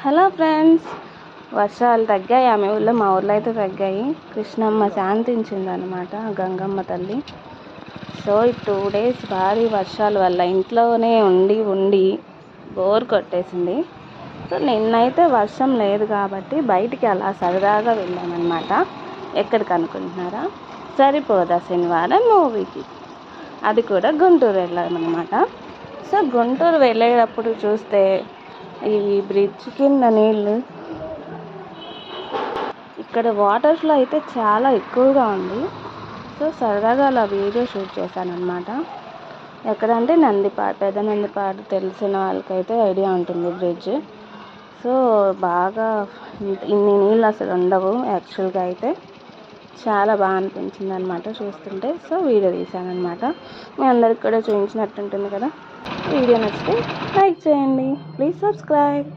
Hello friends, వర్షాలు తగ్గాయి. మా ఊళ్ళో అయితే తగ్గాయి. కృష్ణమ్మ శాంతించిందనమాట, గంగమ్మ తల్లి. సో ఈ 2 days భారీ వర్షాల వల్ల ఇంట్లోనే ఉండి ఉండి బోర్ కొట్టేసింది. సో నిన్నైతే వర్షం లేదు కాబట్టి బయటికి అలా సరదాగా వెళ్ళామన్నమాట. ఎక్కడికి అనుకుంటున్నారా? సరిపోదా శనివారం మూవీకి. అది కూడా గుంటూరు వెళ్ళామన్నమాట. సో గుంటూరు వెళ్ళేటప్పుడు చూస్తే ఈ బ్రిడ్జ్ కింద నీళ్ళు, ఇక్కడ వాటర్ ఫ్లో అయితే చాలా ఎక్కువగా ఉంది. సో సరదాగా అలా వీడియో షూట్ చేశానమాట. ఎక్కడంటే పెద్ద నందిపాడు తెలిసిన వాళ్ళకైతే ఐడియా ఉంటుంది బ్రిడ్జ్. సో బాగా ఇన్ని నీళ్ళు అసలు ఉండవు యాక్చువల్గా అయితే. చాలా బాగా అనిపించింది అనమాట చూస్తుంటే. So video తీశానమాట. మీ అందరికి కూడా చూపించినట్టు ఉంటుంది కదా. వీడియో నచ్చితే లైక్ చేయండి, ప్లీజ్ సబ్స్క్రైబ్.